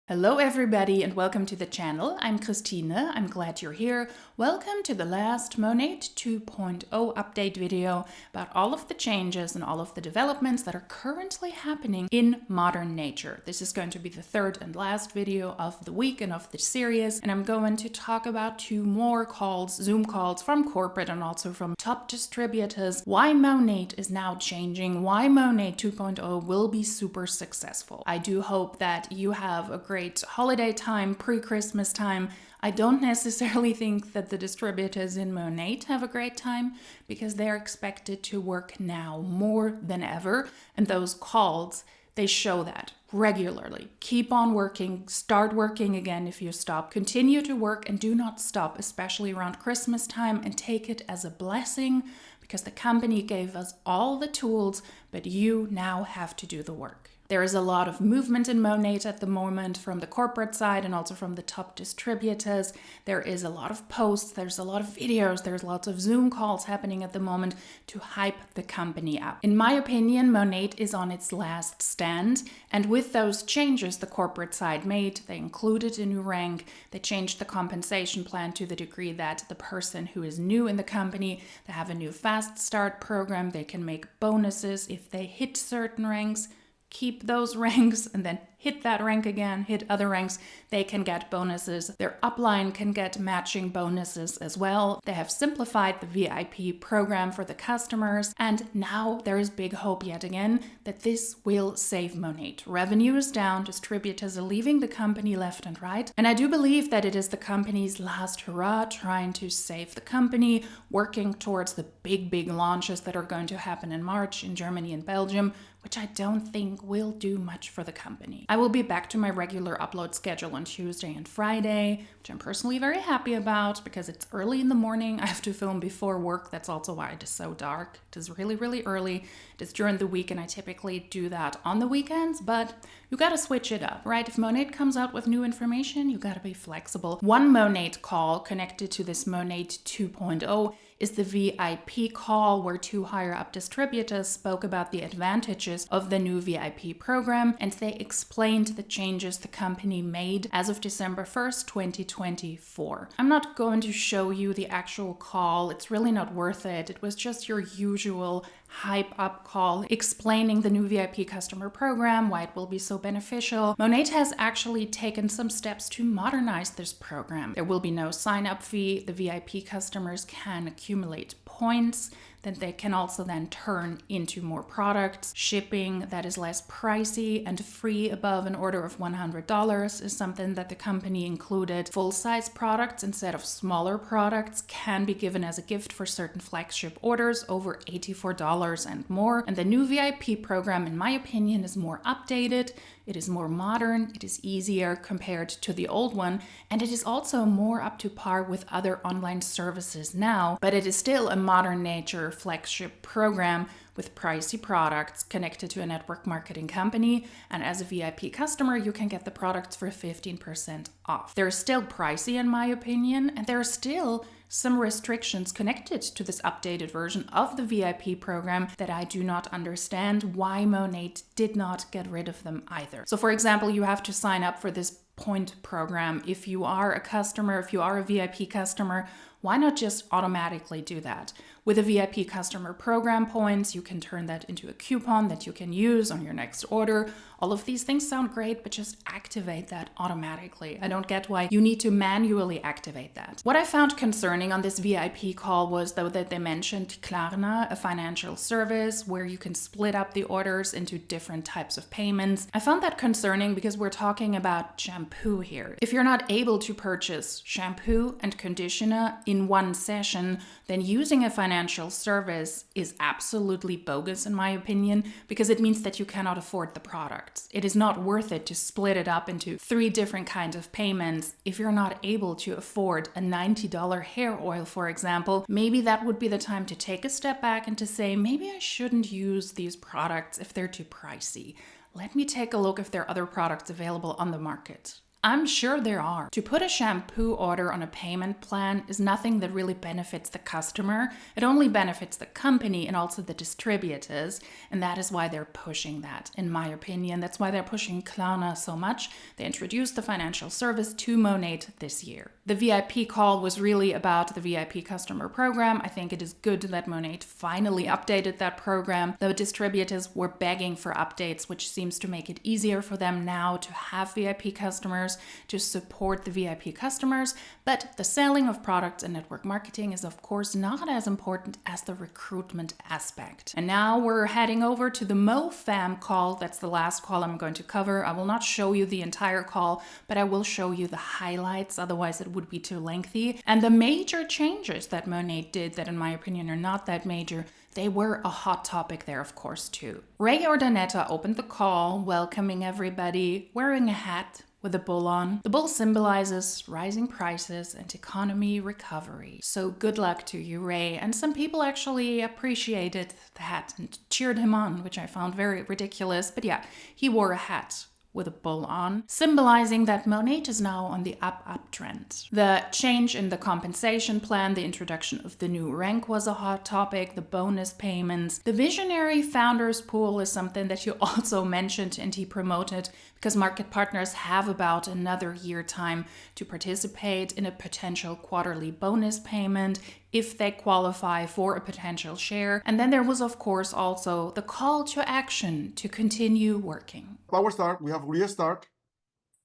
Hello everybody and welcome to the channel. I'm Christine. I'm glad you're here. Welcome to the last Monat 2.0 update video about all of the changes and all of the developments that are currently happening in modern nature. This is going to be the third and last video of the week and of the series, and I'm going to talk about two more calls, Zoom calls from corporate and also from top distributors, why Monat is now changing, why Monat 2.0 will be super successful. I do hope that you have a great holiday time, pre-Christmas time. I don't necessarily think that the distributors in Monat have a great time because they're expected to work now more than ever. And those calls, they show that regularly. Keep on working, start working again if you stop. Continue to work and do not stop, especially around Christmas time, and take it as a blessing because the company gave us all the tools, but you now have to do the work. There is a lot of movement in Monat at the moment from the corporate side and also from the top distributors. There is a lot of posts, there's a lot of videos, there's lots of Zoom calls happening at the moment to hype the company up. In my opinion, Monat is on its last stand, and with those changes the corporate side made, they included a new rank, they changed the compensation plan to the degree that the person who is new in the company, they have a new fast start program, they can make bonuses if they hit certain ranks. Keep those ranks and then hit that rank again, hit other ranks, they can get bonuses. Their upline can get matching bonuses as well. They have simplified the VIP program for the customers, and now there is big hope yet again that this will save Monat. Revenue is down, distributors are leaving the company left and right, and I do believe that it is the company's last hurrah trying to save the company, working towards the big launches that are going to happen in March in Germany and Belgium, which I don't think will do much for the company. I will be back to my regular upload schedule on Tuesday and Friday, which I'm personally very happy about because it's early in the morning. I have to film before work. That's also why it is so dark. It is really early. It is during the week and I typically do that on the weekends, but you gotta switch it up, right? If Monat comes out with new information, you gotta be flexible. One Monat call connected to this Monat 2.0 is the VIP call where two higher up distributors spoke about the advantages of the new VIP program, and they explained the changes the company made as of December 1st, 2024. I'm not going to show you the actual call. It's really not worth it. It was just your usual hype up call explaining the new VIP customer program, why it will be so beneficial. Monat has actually taken some steps to modernize this program. There will be no sign-up fee. The VIP customers can accumulate points that they can also then turn into more products. Shipping that is less pricey and free above an order of $100 is something that the company included. Full-size products instead of smaller products can be given as a gift for certain flagship orders over $84 and more. And the new VIP program, in my opinion, is more updated. It is more modern, it is easier compared to the old one, and it is also more up to par with other online services now, but it is still a modern nature flagship program with pricey products connected to a network marketing company, and as a VIP customer, you can get the products for 15% off. They're still pricey in my opinion, and there are still some restrictions connected to this updated version of the VIP program that I do not understand why Monat did not get rid of them either. So for example, you have to sign up for this point program. If you are a customer, if you are a VIP customer, why not just automatically do that? With a VIP customer program points, you can turn that into a coupon that you can use on your next order. All of these things sound great, but just activate that automatically. I don't get why you need to manually activate that. What I found concerning on this VIP call was though that they mentioned Klarna, a financial service where you can split up the orders into different types of payments. I found that concerning because we're talking about shampoo here. If you're not able to purchase shampoo and conditioner in one session, then using a financial service is absolutely bogus in my opinion, because it means that you cannot afford the products. It is not worth it to split it up into 3 different kinds of payments if you're not able to afford a $90 hair oil, for example. Maybe that would be the time to take a step back and to say, maybe I shouldn't use these products if they're too pricey. Let me take a look if there are other products available on the market. I'm sure there are. To put a shampoo order on a payment plan is nothing that really benefits the customer. It only benefits the company and also the distributors, and that is why they're pushing that, in my opinion. That's why they're pushing Klarna so much. They introduced the financial service to Monat this year. The VIP call was really about the VIP customer program. I think it is good that Monat finally updated that program. The distributors were begging for updates, which seems to make it easier for them now to have VIP customers, to support the VIP customers. But the selling of products and network marketing is of course not as important as the recruitment aspect. And now we're heading over to the MoFam call. That's the last call I'm going to cover. I will not show you the entire call, but I will show you the highlights. Otherwise it would be too lengthy. And the major changes that Monat did that in my opinion are not that major, they were a hot topic there, of course, too. Ray Urdaneta opened the call, welcoming everybody, wearing a hat with a bull on. The bull symbolizes rising prices and economy recovery. So good luck to you, Ray. And some people actually appreciated the hat and cheered him on, which I found very ridiculous. But yeah, he wore a hat with a bull on, symbolizing that Monat is now on the uptrend. The change in the compensation plan, the introduction of the new rank was a hot topic, the bonus payments. The visionary founders pool is something that you also mentioned and he promoted because market partners have about another year time to participate in a potential quarterly bonus payment if they qualify for a potential share. And then there was, of course, also the call to action to continue working. Power Start, we have restart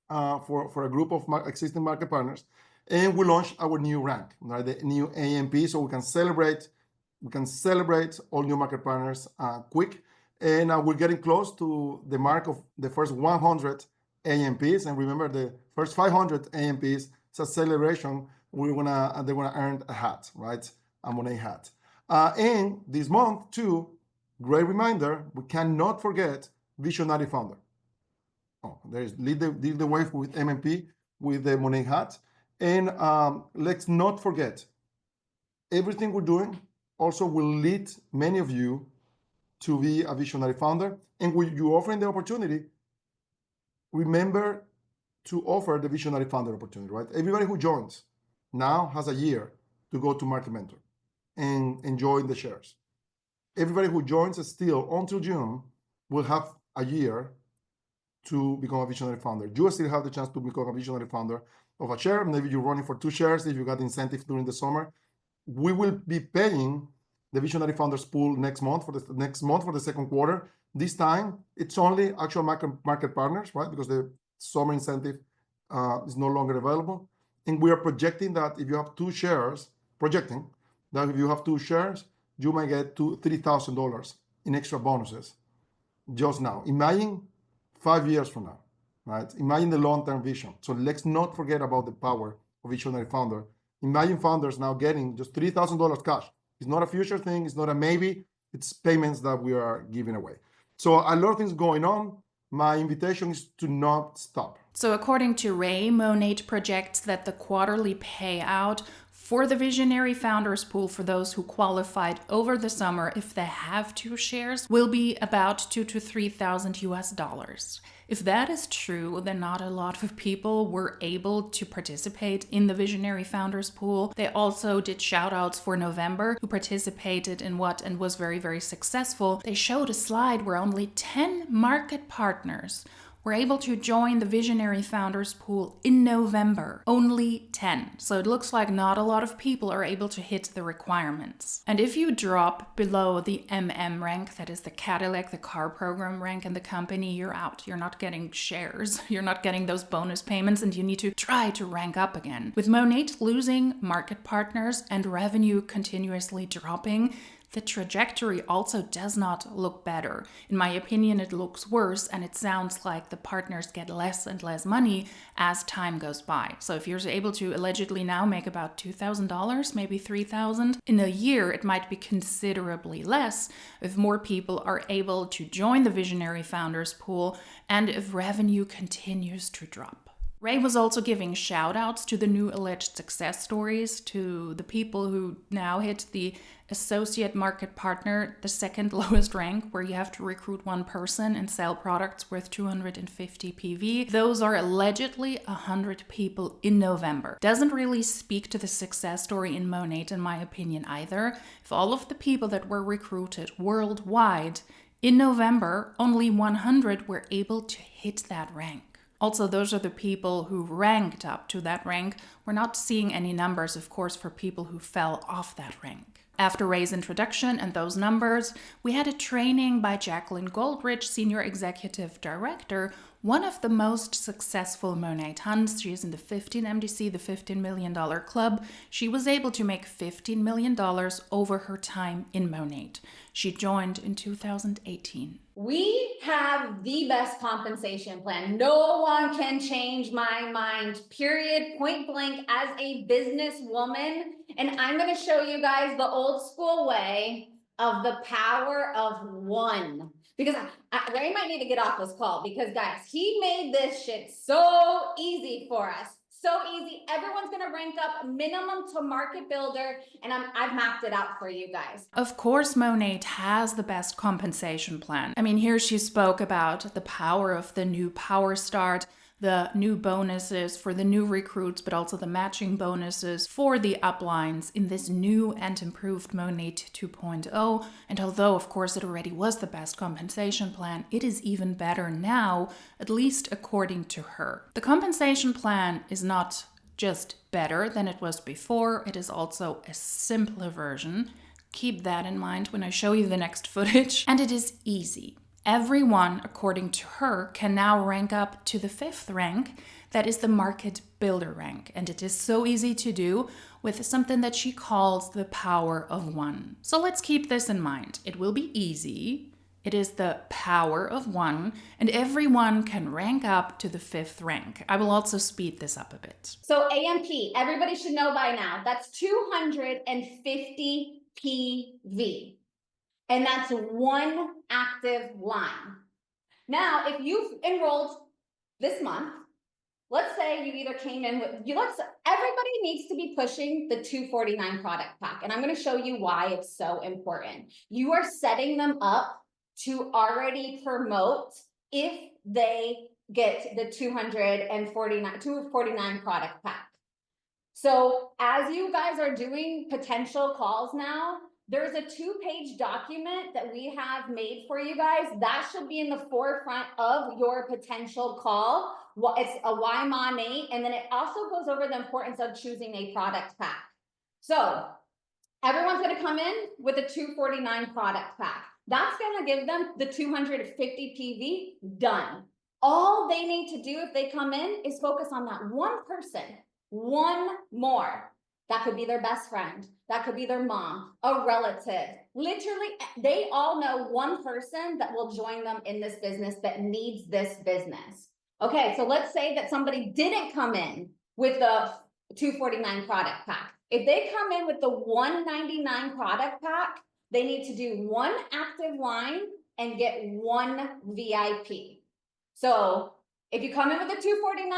for a group of existing market partners, and we launched our new rank, right, the new AMP, so we can celebrate all new market partners quick. And we're getting close to the mark of the first 100 AMPs. And remember, the first 500 AMPs, it's a celebration. They're gonna earn a hat, right? A Monat hat. And this month too, great reminder, we cannot forget Visionary Founder. Oh, there is lead the way with MMP with the Monat hat. And let's not forget, everything we're doing also will lead many of you to be a visionary founder. And when you're offering the opportunity, remember to offer the visionary founder opportunity, right? Everybody who joins now has a year to go to Market Mentor and enjoy the shares. Everybody who joins still until June will have a year to become a visionary founder. You still have the chance to become a visionary founder of a share. Maybe you're running for 2 shares if you got incentive during the summer. We will be paying the Visionary Founders Pool next month for the second quarter. This time, it's only actual market partners, right? Because the summer incentive is no longer available. And we are projecting that if you have 2 shares, you might get $3,000 in extra bonuses just now. Imagine 5 years from now, right? Imagine the long-term vision. So let's not forget about the power of Visionary Founder. Imagine founders now getting just $3,000 cash. It's not a future thing. It's not a maybe. It's payments that we are giving away. So a lot of things going on. My invitation is to not stop. So according to Ray, Monat projects that the quarterly payout for the Visionary Founders Pool for those who qualified over the summer, if they have 2 shares, will be about $2,000 to $3,000. If that is true, then not a lot of people were able to participate in the Visionary Founders Pool. They also did shout-outs for November who participated in what and was very, very successful. They showed a slide where only 10 market partners were able to join the Visionary Founders Pool in November. Only 10. So it looks like not a lot of people are able to hit the requirements. And if you drop below the MM rank, that is the Cadillac, the car program rank in the company, you're out. You're not getting shares. You're not getting those bonus payments, and you need to try to rank up again. With Monat losing market partners and revenue continuously dropping, the trajectory also does not look better. In my opinion, it looks worse, and it sounds like the partners get less and less money as time goes by. So if you're able to allegedly now make about $2,000, maybe $3,000 in a year, it might be considerably less if more people are able to join the Visionary Founders Pool and if revenue continues to drop. Ray was also giving shout outs to the new alleged success stories, to the people who now hit the associate market partner, the second lowest rank, where you have to recruit one person and sell products worth 250 PV. Those are allegedly 100 people in November. Doesn't really speak to the success story in Monat, in my opinion, either. If all of the people that were recruited worldwide in November, only 100 were able to hit that rank. Also, those are the people who ranked up to that rank. We're not seeing any numbers, of course, for people who fell off that rank. After Ray's introduction and those numbers, we had a training by Jacqueline Goldrich, Senior Executive Director, one of the most successful Monat hunts. She is in the 15 MDC, the $15 million club. She was able to make $15 million over her time in Monat. She joined in 2018. We have the best compensation plan. No one can change my mind, period, point blank, as a businesswoman. And I'm going to show you guys the old school way of the power of one. Because Ray might need to get off this call because, guys, he made this shit so easy for us. So easy. Everyone's going to rank up minimum to market builder, and I've mapped it out for you guys. Of course, Monat has the best compensation plan. I mean, here she spoke about the power of the new Power Start, the new bonuses for the new recruits, but also the matching bonuses for the uplines in this new and improved Monat 2.0. And although, of course, it already was the best compensation plan, it is even better now, at least according to her. The compensation plan is not just better than it was before, it is also a simpler version. Keep that in mind when I show you the next footage. And it is easy. Everyone, according to her, can now rank up to the 5th rank. That is the market builder rank. And it is so easy to do with something that she calls the power of one. So let's keep this in mind. It will be easy. It is the power of one, and everyone can rank up to the 5th rank. I will also speed this up a bit. So AMP, everybody should know by now, that's 250 PV. And that's one active line. Now, if you've enrolled this month, let's say you either came in with, everybody needs to be pushing the 249 product pack. And I'm going to show you why it's so important. You are setting them up to already promote if they get the 249 product pack. So as you guys are doing potential calls now, there's a 2-page document that we have made for you guys. That should be in the forefront of your potential call. It's a why Monat, and then it also goes over the importance of choosing a product pack. So everyone's going to come in with a 249 product pack. That's going to give them the 250 PV done. All they need to do if they come in is focus on that one person, one more. That could be their best friend. That could be their mom, a relative. Literally, they all know one person that will join them in this business that needs this business. Okay, so let's say that somebody didn't come in with the 249 product pack. If they come in with the 199 product pack, they need to do one active line and get one VIP. So if you come in with a 249,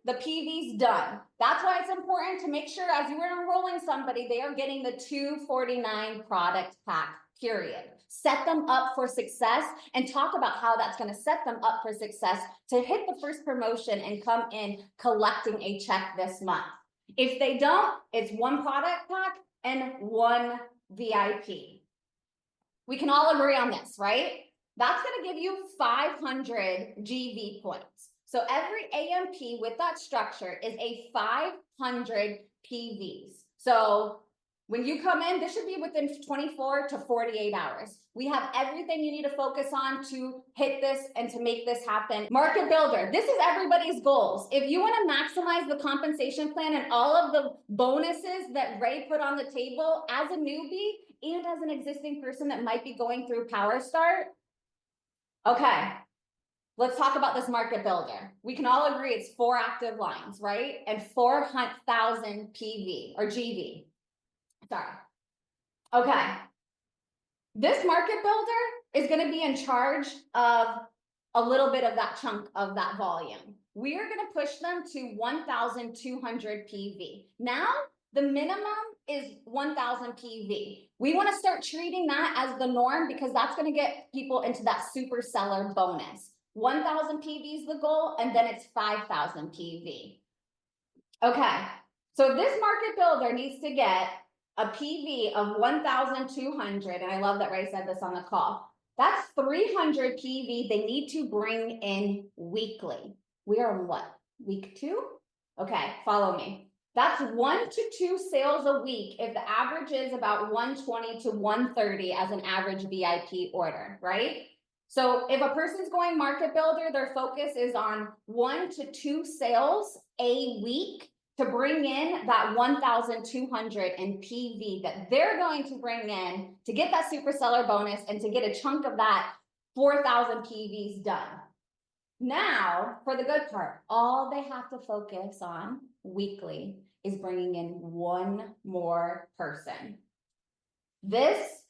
the PV's done. That's why it's important to make sure as you are enrolling somebody, they are getting the 249 product pack, period. Set them up for success and talk about how that's going to set them up for success to hit the first promotion and come in collecting a check this month. If they don't, it's one product pack and one VIP. We can all agree on this, right? That's going to give you 500 GV points. So every AMP with that structure is a 500 PVs. So when you come in, this should be within 24 to 48 hours. We have everything you need to focus on to hit this and to make this happen. Market builder, this is everybody's goals. If you want to maximize the compensation plan and all of the bonuses that Ray put on the table as a newbie and as an existing person that might be going through Power Start, okay. Let's talk about this market builder. We can all agree it's 4 active lines, right? And 400,000 PV or GV. Sorry. Okay. This market builder is going to be in charge of a little bit of that chunk of that volume. We are going to push them to 1,200 PV. Now, the minimum is 1,000 PV. We want to start treating that as the norm because that's going to get people into that super seller bonus. 1,000 PV is the goal, and then it's 5,000 PV. Okay, so this market builder needs to get a PV of 1,200, and I love that Ray said this on the call. That's 300 PV they need to bring in weekly. We are on what? Week 2? Okay, follow me. That's 1 to 2 sales a week if the average is about 120 to 130 as an average VIP order, right? So if a person's going market builder, their focus is on 1 to 2 sales a week to bring in that 1,200 in PV that they're going to bring in to get that super seller bonus and to get a chunk of that 4,000 PVs done. Now, for the good part, all they have to focus on weekly is bringing in one more person. This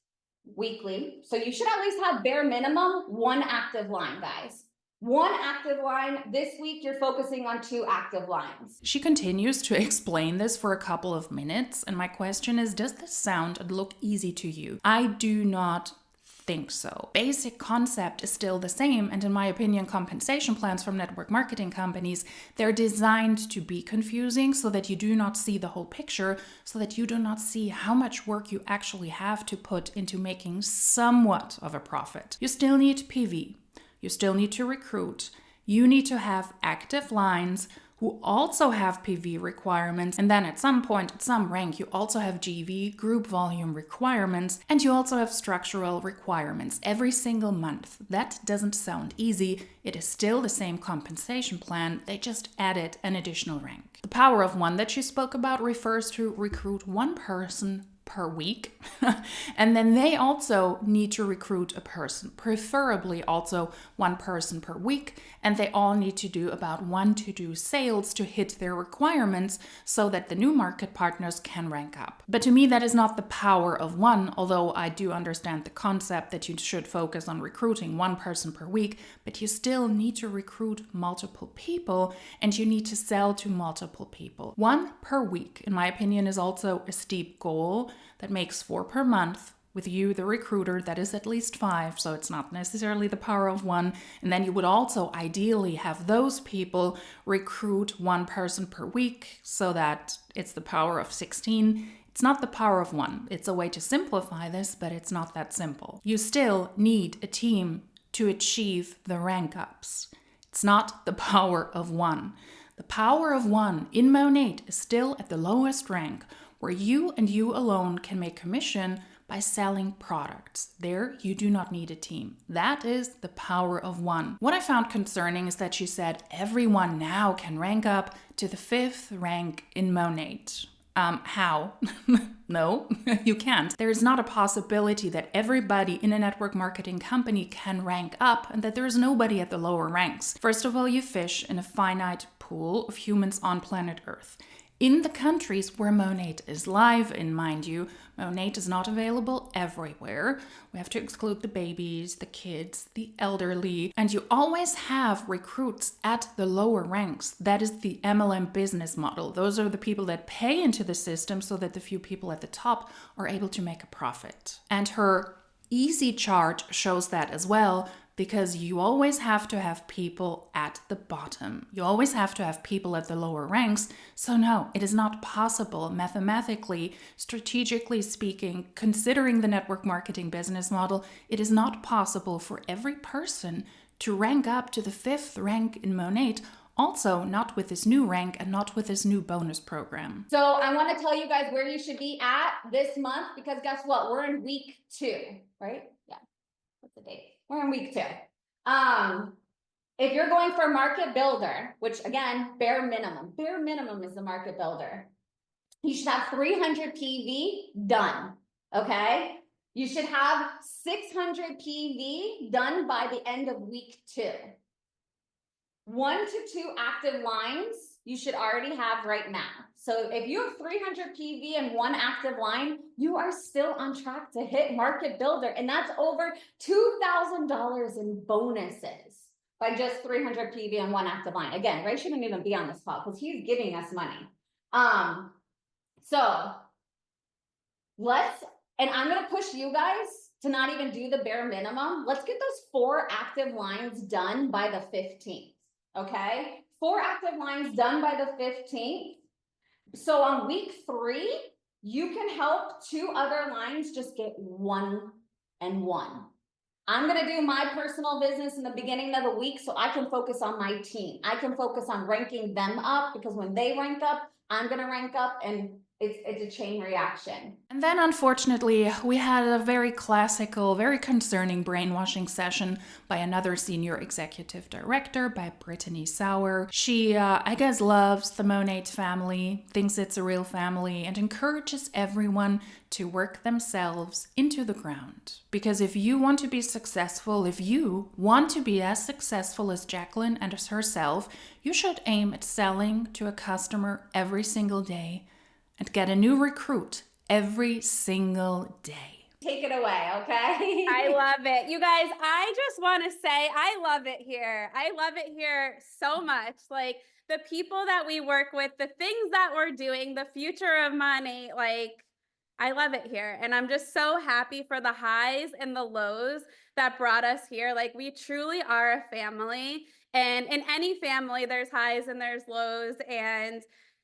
weekly, so you should at least have bare minimum 1 active line, guys. 1 active line. This week, you're focusing on 2 active lines. She continues to explain this for a couple of minutes, and my question is, does this sound and look easy to you? I do not think so. Basic concept is still the same, and in my opinion, compensation plans from network marketing companies, they're designed to be confusing so that you do not see the whole picture, so that you do not see how much work you actually have to put into making somewhat of a profit. You still need PV. You still need to recruit. You need to have active lines who also have PV requirements. And then at some point, at some rank, you also have GV, group volume requirements, and you also have structural requirements every single month. That doesn't sound easy. It is still the same compensation plan. They just added an additional rank. The power of 1 that she spoke about refers to recruit 1 person per week. And then they also need to recruit a person, preferably also 1 person per week. And they all need to do about 1 to 2 sales to hit their requirements so that the new market partners can rank up. But to me, that is not the power of 1, although I do understand the concept that you should focus on recruiting 1 person per week, but you still need to recruit multiple people and you need to sell to multiple people. 1 per week, in my opinion, is also a steep goal. That makes 4 per month. With you, the recruiter, that is at least 5, so it's not necessarily the power of 1. And then you would also ideally have those people recruit 1 person per week so that it's the power of 16. It's not the power of 1. It's a way to simplify this, but it's not that simple. You still need a team to achieve the rank ups. It's not the power of 1. The power of 1 in Monat is still at the lowest rank, where you and you alone can make commission by selling products. There, you do not need a team. That is the power of 1. What I found concerning is that she said everyone now can rank up to the 5th rank in Monat. How? No, you can't. There is not a possibility that everybody in a network marketing company can rank up and that there is nobody at the lower ranks. First of all, you fish in a finite pool of humans on planet Earth. In the countries where Monat is live in, mind you, Monat is not available everywhere. We have to exclude the babies, the kids, the elderly, and you always have recruits at the lower ranks. That is the MLM business model. Those are the people that pay into the system so that the few people at the top are able to make a profit. And her easy chart shows that as well, because you always have to have people at the bottom. You always have to have people at the lower ranks. So no, it is not possible mathematically, strategically speaking, considering the network marketing business model, it is not possible for every person to rank up to the 5th rank in Monat. Also, not with this new rank and not with this new bonus program. So I want to tell you guys where you should be at this month, because guess what? We're in week 2, right? Yeah. What's the date? We're in week 2. If you're going for market builder, which again, bare minimum is the market builder. You should have 300 PV done, okay? You should have 600 PV done by the end of week 2. 1 to 2 active lines you should already have right now. So if you have 300 PV and 1 active line, you are still on track to hit market builder, and that's over $2,000 in bonuses. by just 300 PV and 1 active line. Again, Ray shouldn't even be on this call because he's giving us money. So let's, and I'm going to push you guys to not even do the bare minimum. Let's get those 4 active lines done by the 15th. Okay. 4 active lines done by the 15th. So on week 3, you can help 2 other lines just get 1 and 1. I'm going to do my personal business in the beginning of the week so I can focus on my team. I can focus on ranking them up because when they rank up, I'm going to rank up, and it's a chain reaction. And then unfortunately, we had a very classical, very concerning brainwashing session by another senior executive director, by Brittany Sauer. She, I guess, loves the Monat family, thinks it's a real family, and encourages everyone to work themselves into the ground. Because if you want to be successful, if you want to be as successful as Jacqueline and as herself, you should aim at selling to a customer every single day and get a new recruit every single day. Take it away, okay? I love it. You guys, I just want to say, I love it here. I love it here so much. Like the people that we work with, the things that we're doing, the future of money, like I love it here. And I'm just so happy for the highs and the lows that brought us here. Like we truly are a family, and in any family, there's highs and there's lows. And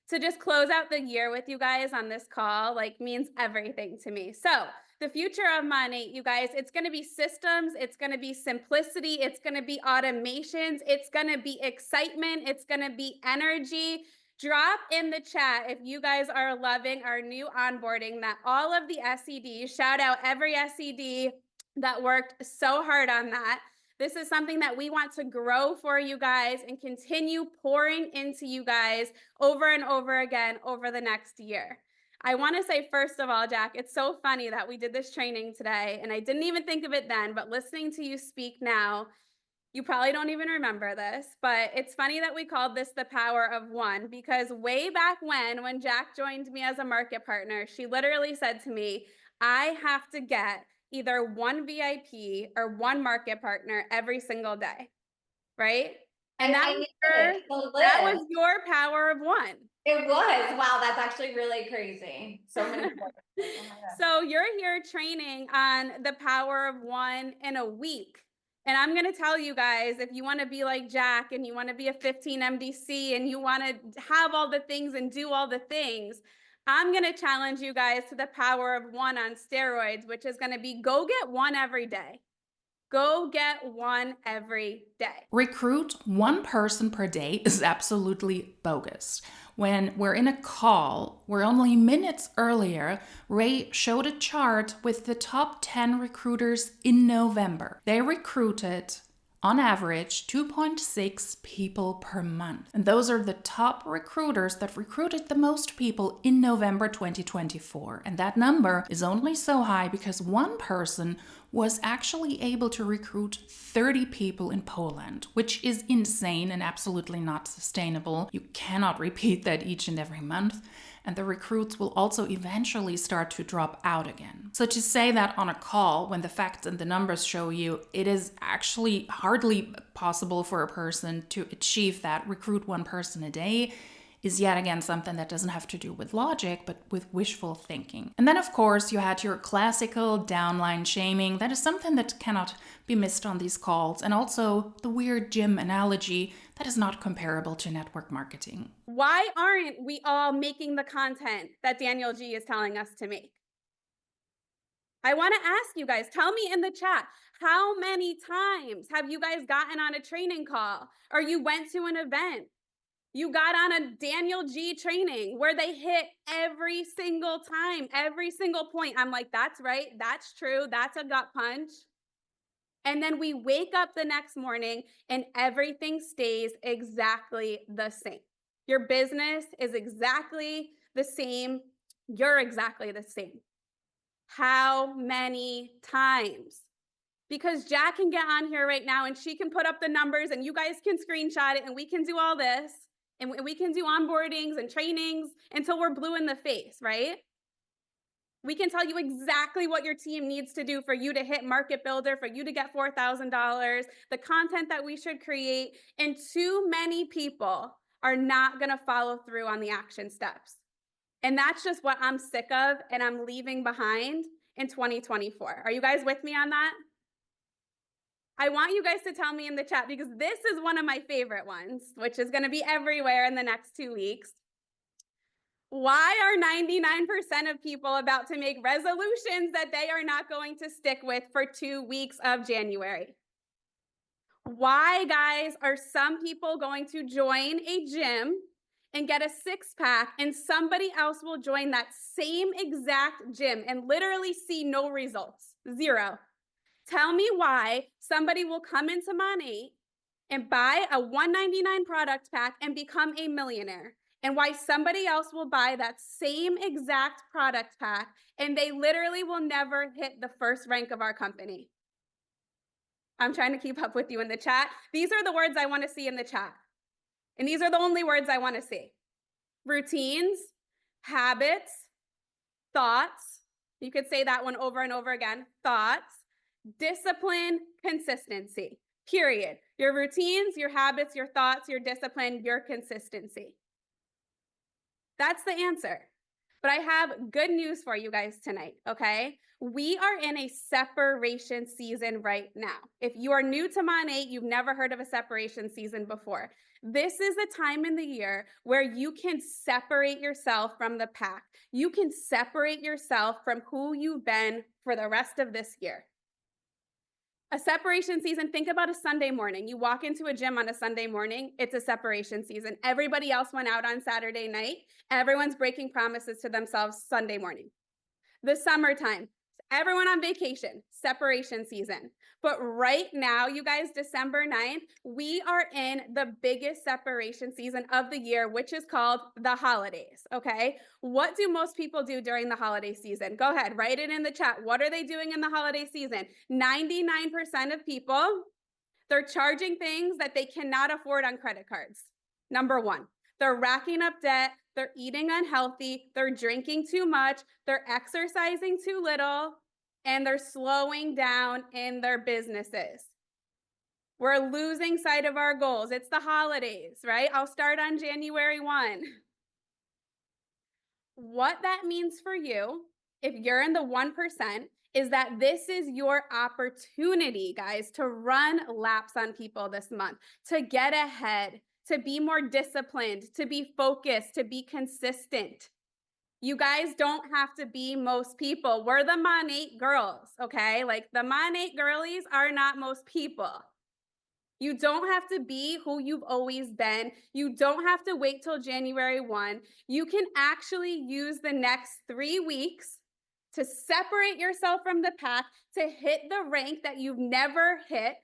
to just close out the year with you guys on this call, like means everything to me. So the future of money, you guys, it's going to be systems. It's going to be simplicity. It's going to be automations. It's going to be excitement. It's going to be energy. Drop in the chat if you guys are loving our new onboarding, that all of the SEDs, shout out every SED that worked so hard on that. This is something that we want to grow for you guys and continue pouring into you guys over and over again over the next year. I want to say, first of all, Jack, it's so funny that we did this training today, and I didn't even think of it then, but listening to you speak now, you probably don't even remember this, but it's funny that we called this the power of 1, because way back when Jack joined me as a market partner, she literally said to me, I have to get either 1 VIP or 1 market partner every single day, right? And that was your power of 1. It was. Wow, that's actually really crazy. So many. So you're here training on the power of 1 in a week. And I'm going to tell you guys, if you want to be like Jack and you want to be a 15 MDC and you want to have all the things and do all the things, I'm going to challenge you guys to the power of 1 on steroids, which is going to be go get 1 every day. Go get 1 every day. Recruit 1 person per day is absolutely bogus. When we're in a call, where only minutes earlier, Ray showed a chart with the top 10 recruiters in November. They recruited, on average, 2.6 people per month. And those are the top recruiters that recruited the most people in November 2024. And that number is only so high because 1 person was actually able to recruit 30 people in Poland, which is insane and absolutely not sustainable. You cannot repeat that each and every month. And the recruits will also eventually start to drop out again. So to say that on a call, when the facts and the numbers show you, it is actually hardly possible for a person to achieve that, recruit 1 person a day, is yet again something that doesn't have to do with logic, but with wishful thinking. And then, of course, you had your classical downline shaming. That is something that cannot be missed on these calls. And also the weird gym analogy that is not comparable to network marketing. Why aren't we all making the content that Daniel G is telling us to make? I want to ask you guys, tell me in the chat, how many times have you guys gotten on a training call or you went to an event? You got on a Daniel G training where they hit every single time, every single point. I'm like, that's right. That's true. That's a gut punch. And then we wake up the next morning and everything stays exactly the same. Your business is exactly the same. You're exactly the same. How many times? Because Jack can get on here right now and she can put up the numbers and you guys can screenshot it and we can do all this. And we can do onboardings and trainings until we're blue in the face, right? We can tell you exactly what your team needs to do for you to hit Market Builder, for you to get $4,000, the content that we should create, and too many people are not going to follow through on the action steps. And that's just what I'm sick of and I'm leaving behind in 2024. Are you guys with me on that? I want you guys to tell me in the chat, because this is one of my favorite ones, which is going to be everywhere in the next 2 weeks. Why are 99% of people about to make resolutions that they are not going to stick with for 2 weeks of January? Why, guys, are some people going to join a gym and get a six-pack, and somebody else will join that same exact gym and literally see no results? Zero. Tell me why somebody will come into Monat and buy a $199 product pack and become a millionaire, and why somebody else will buy that same exact product pack and they literally will never hit the first rank of our company. I'm trying to keep up with you in the chat. These are the words I want to see in the chat. And these are the only words I want to see. Routines, habits, thoughts. You could say that one over and over again. Thoughts, discipline, consistency. Period. Your routines, your habits, your thoughts, your discipline, your consistency. That's the answer. But I have good news for you guys tonight, okay? We are in a separation season right now. If you are new to Monat, you've never heard of a separation season before. This is the time in the year where you can separate yourself from the pack. You can separate yourself from who you've been for the rest of this year. A separation season, think about a Sunday morning. You walk into a gym on a Sunday morning, it's a separation season. Everybody else went out on Saturday night. Everyone's breaking promises to themselves Sunday morning. The summertime, everyone on vacation, separation season. But right now, you guys, December 9th, we are in the biggest separation season of the year, which is called the holidays, okay? What do most people do during the holiday season? Go ahead, write it in the chat. What are they doing in the holiday season? 99% of people, they're charging things that they cannot afford on credit cards. Number one, they're racking up debt, they're eating unhealthy, they're drinking too much, they're exercising too little, and they're slowing down in their businesses. We're losing sight of our goals. It's the holidays, right? I'll start on January 1. What that means for you, if you're in the 1%, is that this is your opportunity, guys, to run laps on people this month, to get ahead, to be more disciplined, to be focused, to be consistent. You guys don't have to be most people. We're the Monat girls, okay? Like, the Monat girlies are not most people. You don't have to be who you've always been. You don't have to wait till January 1. You can actually use the next 3 weeks to separate yourself from the pack, to hit the rank that you've never hit.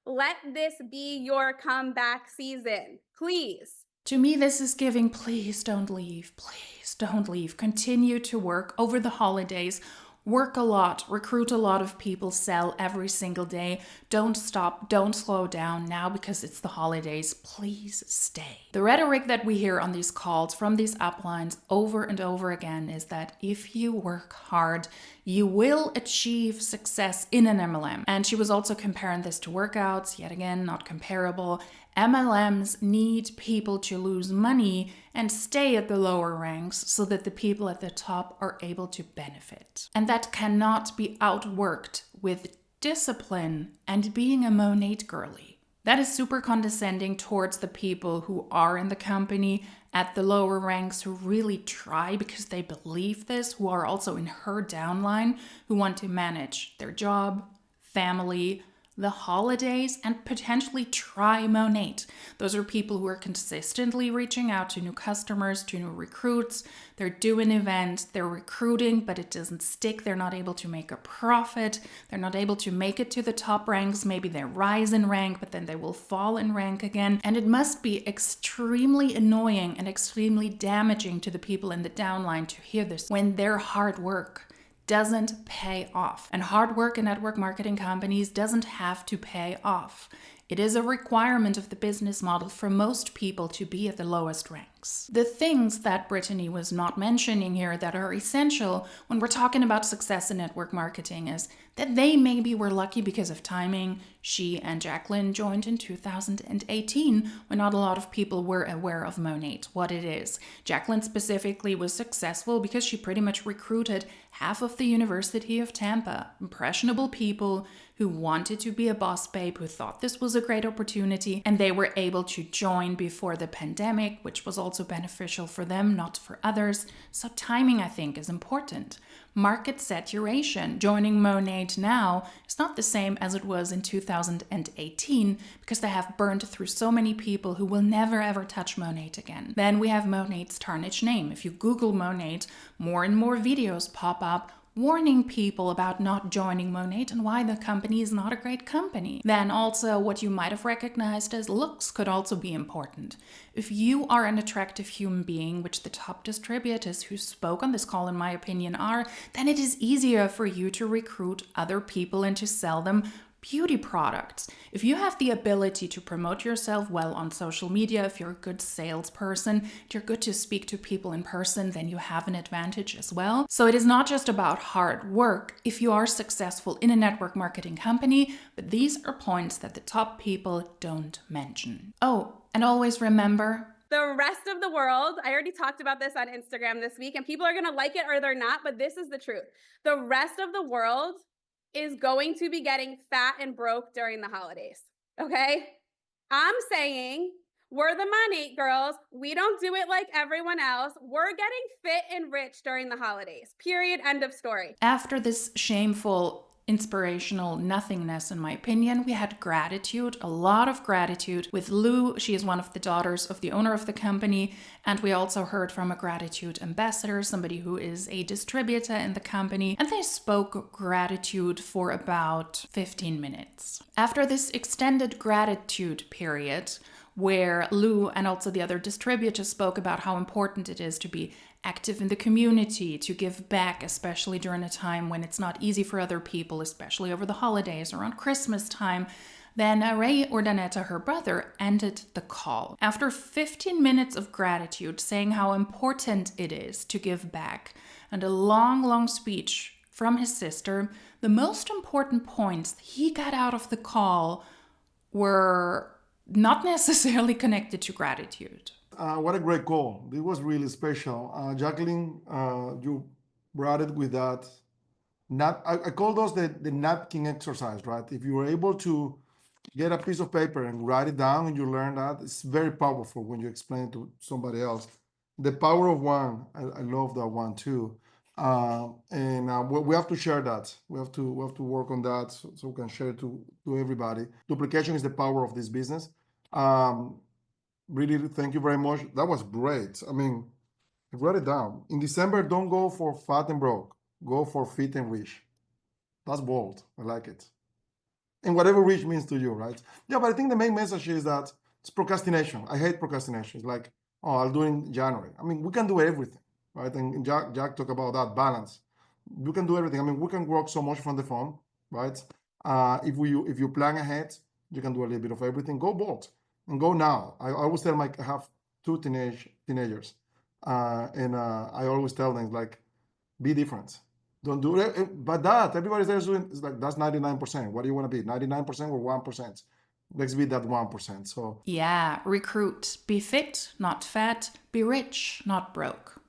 Let this be your comeback season, please. To me, this is giving, please don't leave. Please don't leave. Continue to work over the holidays. Work a lot, recruit a lot of people, sell every single day. Don't stop, don't slow down now because it's the holidays. Please stay. The rhetoric that we hear on these calls from these uplines over and over again is that if you work hard, you will achieve success in an MLM. And she was also comparing this to workouts, yet again, not comparable. MLMs need people to lose money and stay at the lower ranks so that the people at the top are able to benefit. And that cannot be outworked with discipline and being a Monat girly. That is super condescending towards the people who are in the company at the lower ranks, who really try because they believe this, who are also in her downline, who want to manage their job, family, the holidays, and potentially try Monat. Those are people who are consistently reaching out to new customers, to new recruits. They're doing events, they're recruiting, but it doesn't stick. They're not able to make a profit. They're not able to make it to the top ranks. Maybe they rise in rank, but then they will fall in rank again. And it must be extremely annoying and extremely damaging to the people in the downline to hear this when their hard work doesn't pay off. And hard work in network marketing companies doesn't have to pay off. It is a requirement of the business model for most people to be at the lowest rank. dynamics. The things that Brittany was not mentioning here that are essential when we're talking about success in network marketing is that they maybe were lucky because of timing. She and Jacqueline joined in 2018 when not a lot of people were aware of Monat, what it is. Jacqueline specifically was successful because she pretty much recruited half of the University of Tampa, impressionable people who wanted to be a boss babe, who thought this was a great opportunity, and they were able to join before the pandemic, which was also beneficial for them, not for others. So timing, I think, is important. Market saturation. Joining Monat now is not the same as it was in 2018 because they have burned through so many people who will never ever touch Monat again. Then we have Monat's tarnished name. If you Google Monat, more and more videos pop up warning people about not joining Monat and why the company is not a great company. Then also what you might have recognized as looks could also be important. If you are an attractive human being, which the top distributors who spoke on this call in my opinion are, then it is easier for you to recruit other people and to sell them beauty products. If you have the ability to promote yourself well on social media, if you're a good salesperson, if you're good to speak to people in person, then you have an advantage as well. So it is not just about hard work if you are successful in a network marketing company, but these are points that the top people don't mention. Oh, and always remember, the rest of the world, I already talked about this on Instagram this week, and people are going to like it or they're not, but this is the truth. The rest of the world is going to be getting fat and broke during the holidays, okay? I'm saying we're the Monat girls. We don't do it like everyone else. We're getting fit and rich during the holidays, period, end of story. After this shameful inspirational nothingness, in my opinion, we had gratitude, a lot of gratitude with Lou. She is one of the daughters of the owner of the company, and we also heard from a gratitude ambassador, somebody who is a distributor in the company, and they spoke gratitude for about 15 minutes. After this extended gratitude period, where Lou and also the other distributors spoke about how important it is to be active in the community, to give back, especially during a time when it's not easy for other people, especially over the holidays or on Christmas time, then Ray Urdaneta, her brother, ended the call. After 15 minutes of gratitude, saying how important it is to give back, and a long speech from his sister, the most important points he got out of the call were not necessarily connected to gratitude. What a great call. It was really special. Jacqueline, you brought it with that. I call those the napkin exercise, right? If you were able to get a piece of paper and write it down and you learn that, it's very powerful when you explain it to somebody else. The power of one, I love that one too. We have to share that. We have to work on that so we can share it to everybody. Duplication is the power of this business. Really, thank you very much. That was great. I mean, write it down. In December, don't go for fat and broke. Go for fit and rich. That's bold. I like it. And whatever rich means to you, right? Yeah, but I think the main message is that it's procrastination. I hate procrastination. It's like, oh, I'll do it in January. I mean, we can do everything, right? And Jack talked about that balance. You can do everything. I mean, we can work so much from the phone, right? If you plan ahead, you can do a little bit of everything. Go bold. And go now. I always tell I have two teenagers, and I always tell them like, be different. Don't do it. But that everybody's there doing is like that's 99%. What do you want to be? 99% or 1%? Let's be that 1%. So yeah, recruit. Be fit, not fat. Be rich, not broke.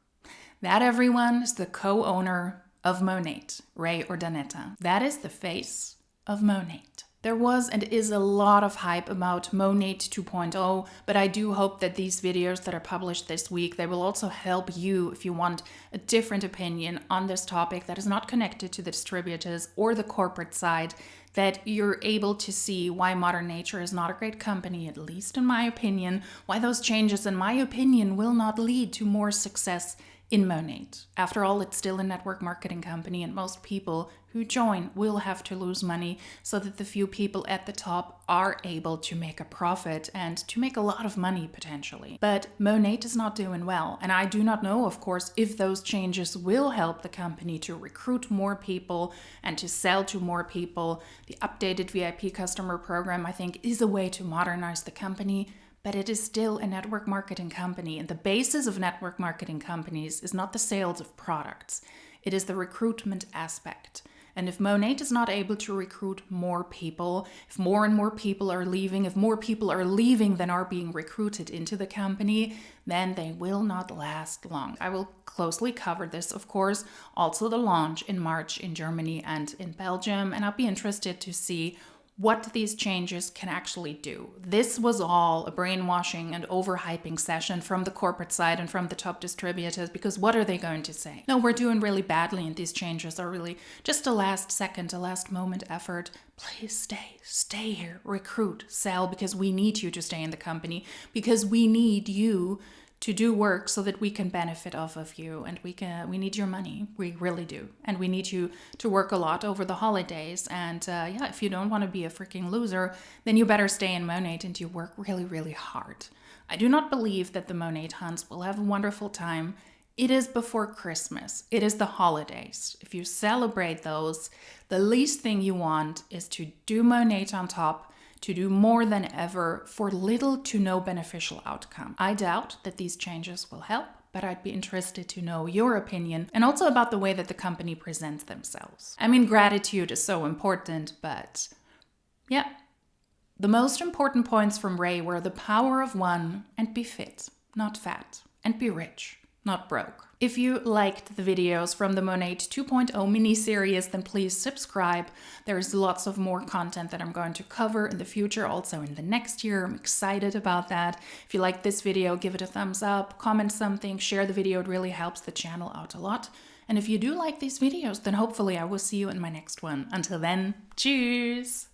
That, everyone, is the co-owner of Monat, Ray Urdaneta. That is the face of Monat. There was and is a lot of hype about Monat 2.0, but I do hope that these videos that are published this week, they will also help you if you want a different opinion on this topic that is not connected to the distributors or the corporate side, that you're able to see why Modern Nature is not a great company, at least in my opinion, why those changes, in my opinion, will not lead to more success in Monat. After all, it's still a network marketing company, and most people who join will have to lose money so that the few people at the top are able to make a profit and to make a lot of money potentially. But Monat is not doing well, and I do not know, of course, if those changes will help the company to recruit more people and to sell to more people. The updated VIP customer program, I think, is a way to modernize the company, but it is still a network marketing company. And the basis of network marketing companies is not the sales of products. It is the recruitment aspect. And if Monat is not able to recruit more people, if more and more people are leaving, if more people are leaving than are being recruited into the company, then they will not last long. I will closely cover this, of course, also the launch in March in Germany and in Belgium, and I'll be interested to see what these changes can actually do. This was all a brainwashing and overhyping session from the corporate side and from the top distributors, because what are they going to say? No, we're doing really badly and these changes are really just a last second, a last moment effort. Please stay here, recruit, sell, because we need you to stay in the company, because we need you to do work so that we can benefit off of you, and we need your money. We really do. And we need you to work a lot over the holidays. And yeah, if you don't want to be a freaking loser, then you better stay in Monat and you work really, really hard. I do not believe that the Monat Hunts will have a wonderful time. It is before Christmas. It is the holidays. If you celebrate those, the least thing you want is to do Monat on top, to do more than ever for little to no beneficial outcome. I doubt that these changes will help, but I'd be interested to know your opinion and also about the way that the company presents themselves. I mean, gratitude is so important, but yeah. The most important points from Ray were the power of one and be fit, not fat, and be rich, not broke. If you liked the videos from the Monat 2.0 mini-series, then please subscribe. There's lots of more content that I'm going to cover in the future, also in the next year. I'm excited about that. If you like this video, give it a thumbs up, comment something, share the video. It really helps the channel out a lot. And if you do like these videos, then hopefully I will see you in my next one. Until then, cheers!